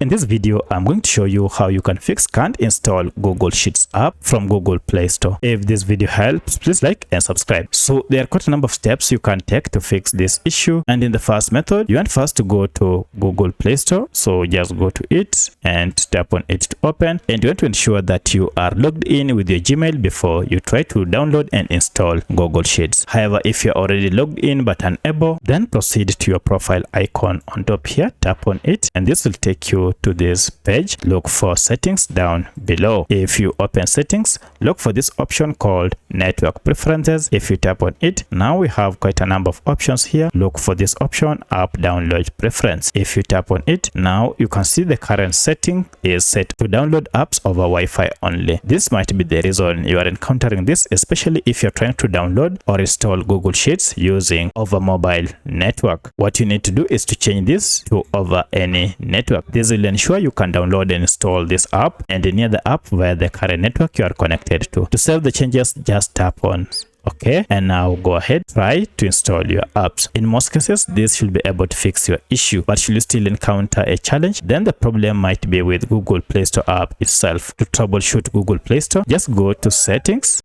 In this video, I'm going to show you how you can fix can't install Google Sheets app from Google Play Store. If this video helps, please like and subscribe. So there are quite a number of steps you can take to fix this issue. And in the first method, you want first to go to Google Play Store. So just go to it and tap on it to open. And you want to ensure that you are logged in with your Gmail before you try to download and install Google Sheets. However, if you're already logged in but unable, then proceed to your profile icon on top here, tap on it, and this will take you to this page. Look for settings down below. If you open settings, look for this option called network preferences. If you tap on it, now we have quite a number of options here. Look for this option app download preference. If you tap on it, now you can see the current setting is set to download apps over Wi-Fi only. This might be the reason you are encountering this, especially if you're trying to download or install Google Sheets using over mobile network. What you need to do is to change this to over any network. This will ensure you can download and install this app and near the app via the current network you are connected to. To save the changes, just tap on OK, and now go ahead, try to install your apps. In most cases, this should be able to fix your issue, but should you still encounter a challenge, then the problem might be with Google Play Store app itself. To troubleshoot Google Play Store, just go to settings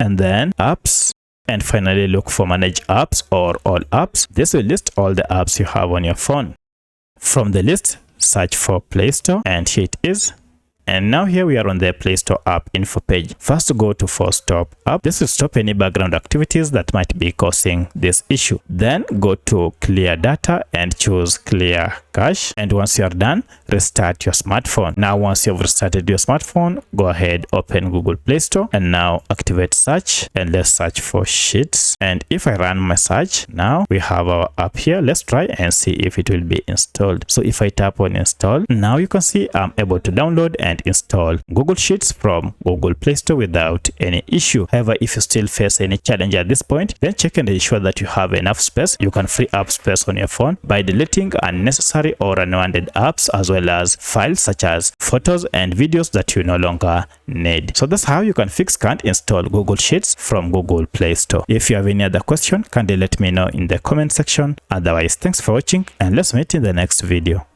and then apps, and finally look for manage apps or all apps. This will list all the apps you have on your phone. From the list, search for Play Store, and here it is. And now here we are on the Play Store app info page. First, go to Force Stop app. This will stop any background activities that might be causing this issue. Then go to clear data and choose clear cache. And once you are done, restart your smartphone. Now, once you've restarted your smartphone, go ahead, open Google Play Store, and now activate search, and let's search for Sheets. And if I run my search, now we have our app here. Let's try and see if it will be installed. So if I tap on install, now you can see I'm able to download and install Google Sheets from Google Play Store without any issue. However, if you still face any challenge at this point, then check and ensure that you have enough space. You can free up space on your phone by deleting unnecessary or unwanted apps, as well as files such as photos and videos that you no longer need. So that's how you can fix can't install Google Sheets from Google Play Store. If you have any other question, kindly let me know in the comment section. Otherwise, thanks for watching, and let's meet in the next video.